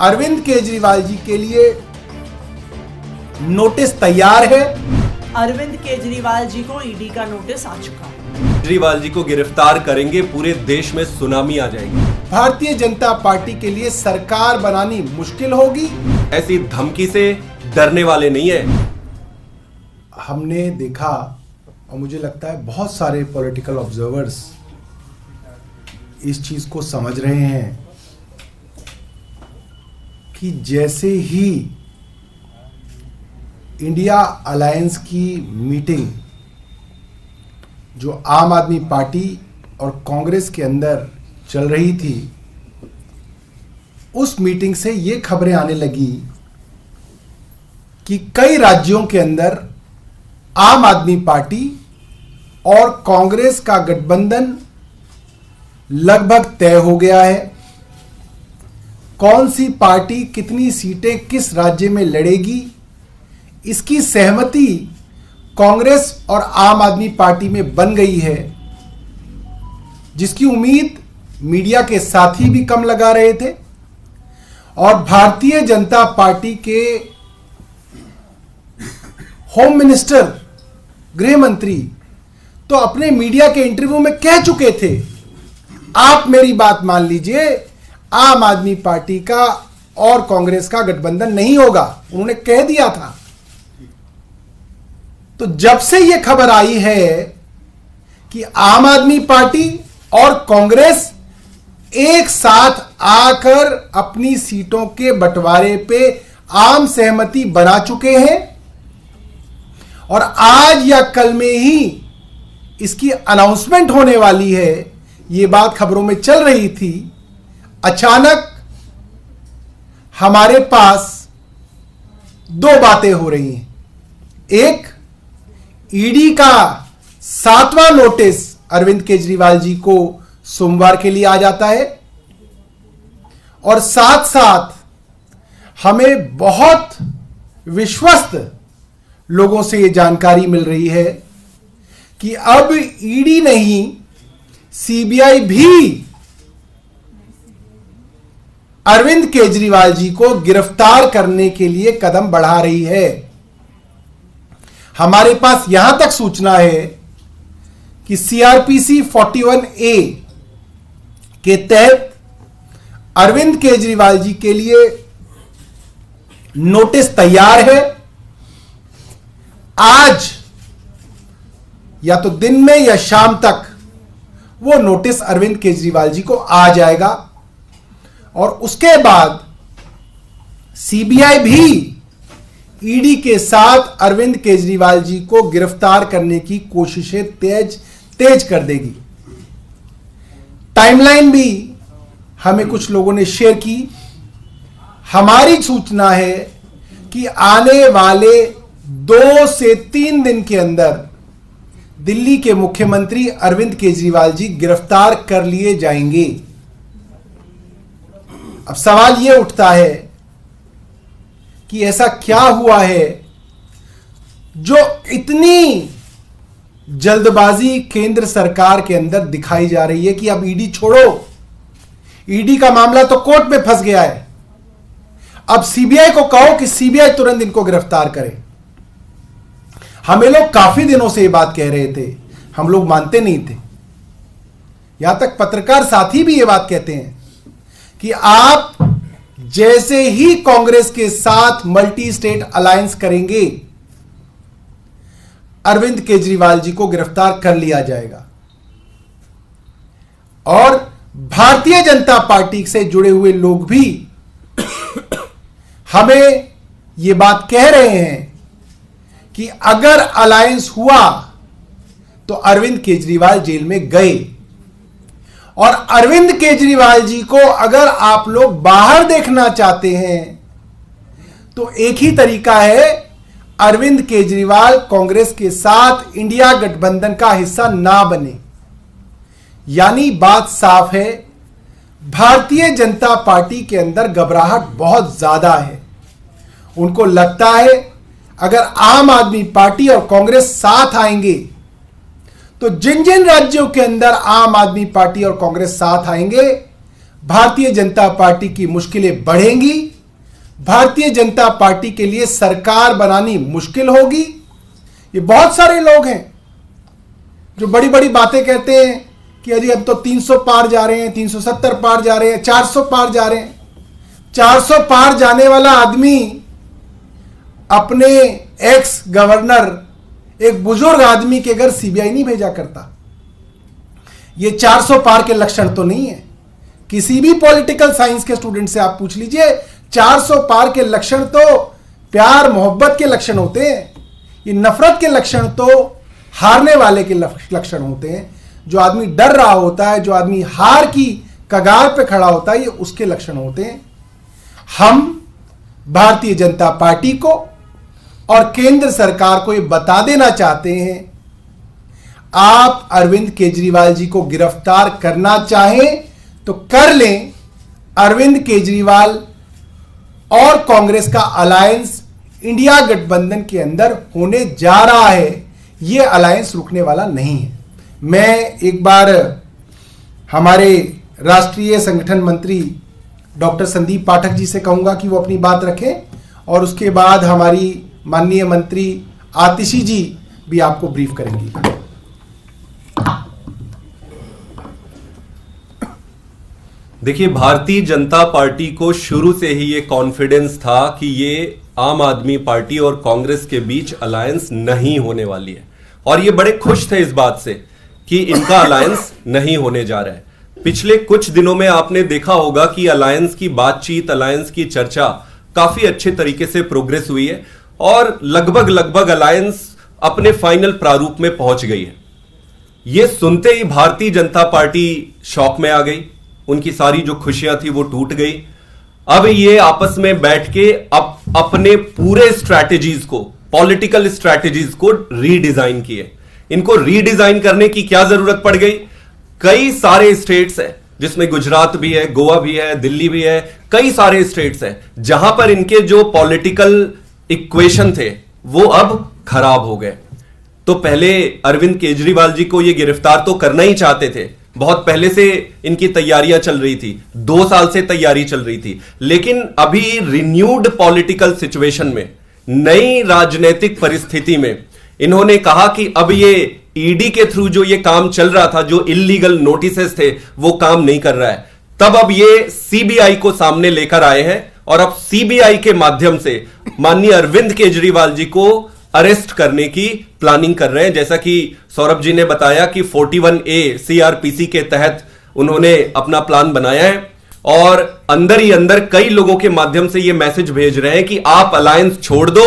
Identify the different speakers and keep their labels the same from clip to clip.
Speaker 1: अरविंद केजरीवाल जी के लिए नोटिस तैयार है।
Speaker 2: अरविंद केजरीवाल जी को ईडी का नोटिस आ चुका है।
Speaker 3: केजरीवाल जी को गिरफ्तार करेंगे, पूरे देश में सुनामी आ जाएगी।
Speaker 1: भारतीय जनता पार्टी के लिए सरकार बनानी मुश्किल होगी।
Speaker 3: ऐसी धमकी से डरने वाले नहीं है।
Speaker 1: हमने देखा और मुझे लगता है बहुत सारे पॉलिटिकल ऑब्जर्वर्स इस चीज को समझ रहे हैं कि जैसे ही इंडिया अलायंस की मीटिंग जो आम आदमी पार्टी और कांग्रेस के अंदर चल रही थी, उस मीटिंग से ये खबरें आने लगी कि कई राज्यों के अंदर आम आदमी पार्टी और कांग्रेस का गठबंधन लगभग तय हो गया है। कौन सी पार्टी कितनी सीटें किस राज्य में लड़ेगी, इसकी सहमति कांग्रेस और आम आदमी पार्टी में बन गई है, जिसकी उम्मीद मीडिया के साथी भी कम लगा रहे थे। और भारतीय जनता पार्टी के होम मिनिस्टर, गृह मंत्री तो अपने मीडिया के इंटरव्यू में कह चुके थे, आप मेरी बात मान लीजिए, आम आदमी पार्टी का और कांग्रेस का गठबंधन नहीं होगा। उन्होंने कह दिया था। तो जब से यह खबर आई है कि आम आदमी पार्टी और कांग्रेस एक साथ आकर अपनी सीटों के बंटवारे पे आम सहमति बना चुके हैं और आज या कल में ही इसकी अनाउंसमेंट होने वाली है, यह बात खबरों में चल रही थी। अचानक हमारे पास दो बातें हो रही हैं। एक, ईडी का 7वां नोटिस अरविंद केजरीवाल जी को सोमवार के लिए आ जाता है और साथ साथ हमें बहुत विश्वस्त लोगों से यह जानकारी मिल रही है कि अब ईडी नहीं, सीबीआई भी अरविंद केजरीवाल जी को गिरफ्तार करने के लिए कदम बढ़ा रही है। हमारे पास यहां तक सूचना है कि सीआरपीसी 41A के तहत अरविंद केजरीवाल जी के लिए नोटिस तैयार है। आज या तो दिन में या शाम तक वो नोटिस अरविंद केजरीवाल जी को आ जाएगा और उसके बाद सीबीआई भी ईडी के साथ अरविंद केजरीवाल जी को गिरफ्तार करने की कोशिशें तेज कर देगी। टाइमलाइन भी हमें कुछ लोगों ने शेयर की। हमारी सूचना है कि आने वाले 2 से 3 दिन के अंदर दिल्ली के मुख्यमंत्री अरविंद केजरीवाल जी गिरफ्तार कर लिए जाएंगे। अब सवाल यह उठता है कि ऐसा क्या हुआ है जो इतनी जल्दबाजी केंद्र सरकार के अंदर दिखाई जा रही है कि अब ईडी छोड़ो, ईडी का मामला तो कोर्ट में फंस गया है, अब सीबीआई को कहो कि सीबीआई तुरंत इनको गिरफ्तार करे। हमें लोग काफी दिनों से ये बात कह रहे थे, हम लोग मानते नहीं थे। यहां तक पत्रकार साथी भी ये बात कहते हैं कि आप जैसे ही कांग्रेस के साथ मल्टी स्टेट अलायंस करेंगे, अरविंद केजरीवाल जी को गिरफ्तार कर लिया जाएगा। और भारतीय जनता पार्टी से जुड़े हुए लोग भी हमें यह बात कह रहे हैं कि अगर अलायंस हुआ तो अरविंद केजरीवाल जेल में गए, और अरविंद केजरीवाल जी को अगर आप लोग बाहर देखना चाहते हैं तो एक ही तरीका है, अरविंद केजरीवाल कांग्रेस के साथ इंडिया गठबंधन का हिस्सा ना बने। यानी बात साफ है, भारतीय जनता पार्टी के अंदर घबराहट बहुत ज्यादा है। उनको लगता है अगर आम आदमी पार्टी और कांग्रेस साथ आएंगे तो जिन जिन राज्यों के अंदर आम आदमी पार्टी और कांग्रेस साथ आएंगे, भारतीय जनता पार्टी की मुश्किलें बढ़ेंगी, भारतीय जनता पार्टी के लिए सरकार बनानी मुश्किल होगी। ये बहुत सारे लोग हैं जो बड़ी बड़ी बातें कहते हैं कि अरे अब तो 300 पार जा रहे हैं, 370 पार जा रहे हैं, 400 पार जा रहे हैं। 400 पार जाने वाला आदमी अपने एक्स गवर्नर, एक बुजुर्ग आदमी के घर सीबीआई नहीं भेजा करता। ये 400 पार के लक्षण तो नहीं है। किसी भी पॉलिटिकल साइंस के स्टूडेंट से आप पूछ लीजिए, 400 पार के लक्षण तो प्यार मोहब्बत के लक्षण होते हैं। ये नफरत के लक्षण तो हारने वाले के लक्षण होते हैं। जो आदमी डर रहा होता है, जो आदमी हार की कगार पे खड़ा होता है, ये उसके लक्षण होते हैं। हम भारतीय जनता पार्टी को और केंद्र सरकार को ये बता देना चाहते हैं, आप अरविंद केजरीवाल जी को गिरफ्तार करना चाहें तो कर लें। अरविंद केजरीवाल और कांग्रेस का अलायंस इंडिया गठबंधन के अंदर होने जा रहा है। यह अलायंस रुकने वाला नहीं है। मैं एक बार हमारे राष्ट्रीय संगठन मंत्री डॉक्टर संदीप पाठक जी से कहूंगा कि वो अपनी बात रखें, और उसके बाद हमारी माननीय मंत्री आतिशी जी भी आपको ब्रीफ करेंगी।
Speaker 3: देखिए, भारतीय जनता पार्टी को शुरू से ही ये कॉन्फिडेंस था कि ये आम आदमी पार्टी और कांग्रेस के बीच अलायंस नहीं होने वाली है, और ये बड़े खुश थे इस बात से कि इनका अलायंस नहीं होने जा रहा है। पिछले कुछ दिनों में आपने देखा होगा कि अलायंस की बातचीत, अलायंस की चर्चा काफी अच्छे तरीके से प्रोग्रेस हुई है और लगभग अलायंस अपने फाइनल प्रारूप में पहुंच गई है। यह सुनते ही भारतीय जनता पार्टी शॉक में आ गई। उनकी सारी जो खुशियां थी वो टूट गई। अब ये आपस में बैठ के अपने पूरे स्ट्रैटेजीज को, पॉलिटिकल स्ट्रैटेजीज को रीडिजाइन किए। इनको रीडिजाइन करने की क्या जरूरत पड़ गई? कई सारे स्टेट्स हैं, जिसमें गुजरात भी है, गोवा भी है, दिल्ली भी है, कई सारे स्टेट्स हैं जहां पर इनके जो पॉलिटिकल इक्वेशन थे वो अब खराब हो गए। तो पहले अरविंद केजरीवाल जी को ये गिरफ्तार तो करना ही चाहते थे, बहुत पहले से इनकी तैयारियां चल रही थी, 2 साल से तैयारी चल रही थी। लेकिन अभी रिन्यूड पॉलिटिकल सिचुएशन में, नई राजनीतिक परिस्थिति में इन्होंने कहा कि अब ये ईडी के थ्रू जो ये काम चल रहा था, जो इल्लीगल नोटिसेस थे, वो काम नहीं कर रहा है। तब अब ये सीबीआई को सामने लेकर आए हैं और अब सीबीआई के माध्यम से माननीय अरविंद केजरीवाल जी को अरेस्ट करने की प्लानिंग कर रहे हैं। जैसा कि सौरभ जी ने बताया कि 41A सीआरपीसी के तहत उन्होंने अपना प्लान बनाया है और अंदर ही अंदर कई लोगों के माध्यम से यह मैसेज भेज रहे हैं कि आप अलायंस छोड़ दो,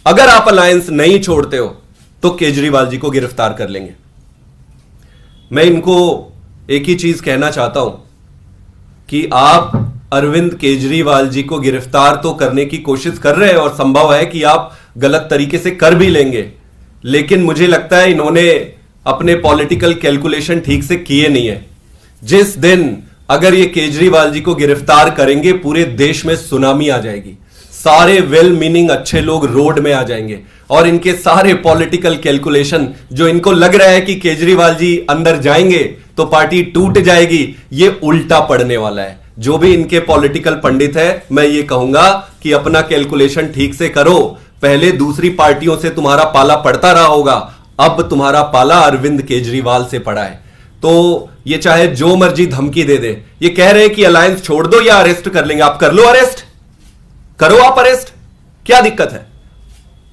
Speaker 3: अगर आप अलायंस नहीं छोड़ते हो तो केजरीवाल जी को गिरफ्तार कर लेंगे। मैं इनको एक ही चीज कहना चाहता हूं कि आप अरविंद केजरीवाल जी को गिरफ्तार तो करने की कोशिश कर रहे हैं और संभव है कि आप गलत तरीके से कर भी लेंगे, लेकिन मुझे लगता है इन्होंने अपने पॉलिटिकल कैलकुलेशन ठीक से किए नहीं है। जिस दिन अगर ये केजरीवाल जी को गिरफ्तार करेंगे, पूरे देश में सुनामी आ जाएगी, सारे वेल मीनिंग अच्छे लोग रोड में आ जाएंगे और इनके सारे पॉलिटिकल कैलकुलेशन, जो इनको लग रहा है कि केजरीवाल जी अंदर जाएंगे तो पार्टी टूट जाएगी, ये उल्टा पड़ने वाला है। जो भी इनके पॉलिटिकल पंडित है, मैं ये कहूंगा कि अपना कैलकुलेशन ठीक से करो। पहले दूसरी पार्टियों से तुम्हारा पाला पड़ता रहा होगा, अब तुम्हारा पाला अरविंद केजरीवाल से पड़ा है। तो ये चाहे जो मर्जी धमकी दे दे, ये कह रहे हैं कि अलायंस छोड़ दो या अरेस्ट कर लेंगे। आप कर लो अरेस्ट, करो आप अरेस्ट, क्या दिक्कत है?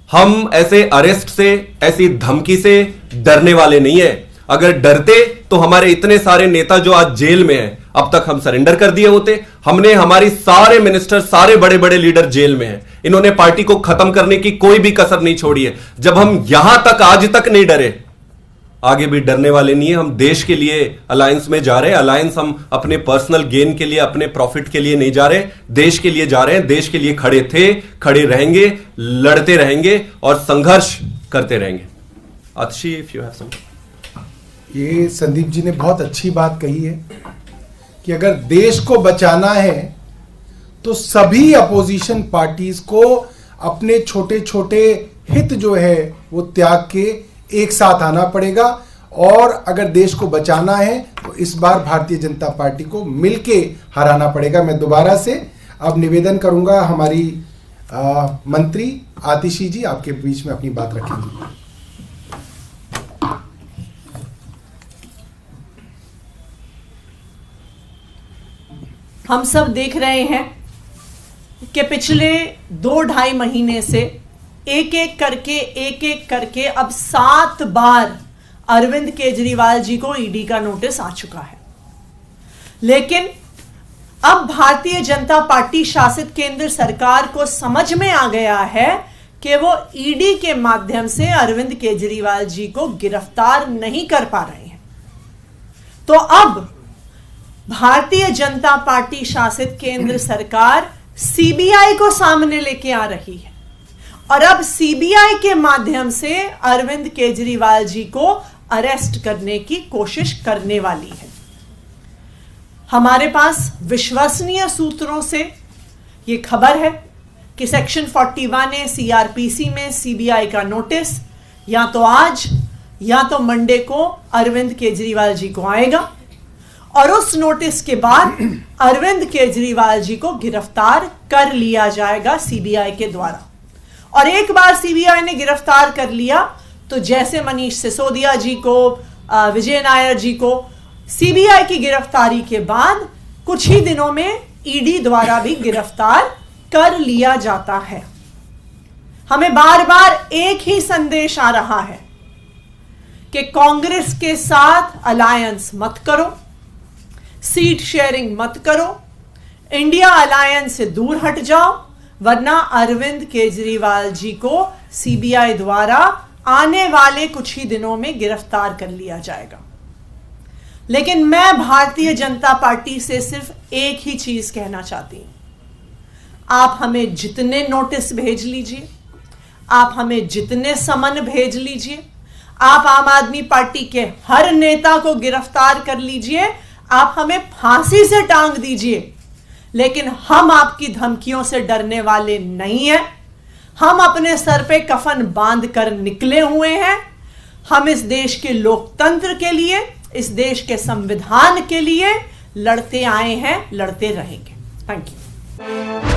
Speaker 3: हम ऐसे अरेस्ट से, ऐसी धमकी से डरने वाले नहीं है। अगर डरते तो हमारे इतने सारे नेता जो आज जेल में हैं, अब तक हम सरेंडर कर दिए होते। हमने हमारी सारे मिनिस्टर, सारे बड़े बड़े लीडर जेल में हैं। इन्होंने पार्टी को खत्म करने की कोई भी कसर नहीं छोड़ी है। जब हम यहां तक आज तक नहीं डरे, आगे भी डरने वाले नहीं है। हम देश के लिए अलायंस में जा रहे हैं। अलायंस हम अपने पर्सनल गेन के लिए, अपने प्रॉफिट के लिए नहीं जा रहे, देश के लिए जा रहे हैं। देश के लिए खड़े थे, खड़े रहेंगे, लड़ते रहेंगे और संघर्ष करते रहेंगे। आतिशी, इफ यू हैव सम।
Speaker 1: ये संदीप जी ने बहुत अच्छी बात कही है कि अगर देश को बचाना है तो सभी अपोजिशन पार्टीज को अपने छोटे छोटे हित जो है वो त्याग के एक साथ आना पड़ेगा और अगर देश को बचाना है तो इस बार भारतीय जनता पार्टी को मिलके हराना पड़ेगा। मैं दोबारा से अब निवेदन करूंगा, हमारी मंत्री आतिशी जी आपके बीच में अपनी बात रखेंगी।
Speaker 2: हम सब देख रहे हैं कि पिछले 2-2.5 महीने से एक एक करके अब 7 बार अरविंद केजरीवाल जी को ईडी का नोटिस आ चुका है। लेकिन अब भारतीय जनता पार्टी शासित केंद्र सरकार को समझ में आ गया है कि वो ईडी के माध्यम से अरविंद केजरीवाल जी को गिरफ्तार नहीं कर पा रहे हैं। तो अब भारतीय जनता पार्टी शासित केंद्र सरकार सीबीआई को सामने लेके आ रही है और अब सीबीआई के माध्यम से अरविंद केजरीवाल जी को अरेस्ट करने की कोशिश करने वाली है। हमारे पास विश्वसनीय सूत्रों से यह खबर है कि सेक्शन 41A सीआरपीसी में सीबीआई का नोटिस या तो आज या तो मंडे को अरविंद केजरीवाल जी को आएगा और उस नोटिस के बाद अरविंद केजरीवाल जी को गिरफ्तार कर लिया जाएगा सीबीआई के द्वारा। और एक बार सीबीआई ने गिरफ्तार कर लिया तो जैसे मनीष सिसोदिया जी को, विजय नायर जी को सीबीआई की गिरफ्तारी के बाद कुछ ही दिनों में ईडी द्वारा भी गिरफ्तार कर लिया जाता है। हमें बार बार एक ही संदेश आ रहा है कि कांग्रेस के साथ अलायंस मत करो, सीट शेयरिंग मत करो, इंडिया अलायंस से दूर हट जाओ, वरना अरविंद केजरीवाल जी को सीबीआई द्वारा आने वाले कुछ ही दिनों में गिरफ्तार कर लिया जाएगा। लेकिन मैं भारतीय जनता पार्टी से सिर्फ एक ही चीज कहना चाहती हूं, आप हमें जितने नोटिस भेज लीजिए, आप हमें जितने समन भेज लीजिए, आप आम आदमी पार्टी के हर नेता को गिरफ्तार कर लीजिए, आप हमें फांसी से टांग दीजिए, लेकिन हम आपकी धमकियों से डरने वाले नहीं हैं। हम अपने सर पे कफन बांध कर निकले हुए हैं। हम इस देश के लोकतंत्र के लिए, इस देश के संविधान के लिए लड़ते आए हैं, लड़ते रहेंगे। Thank you.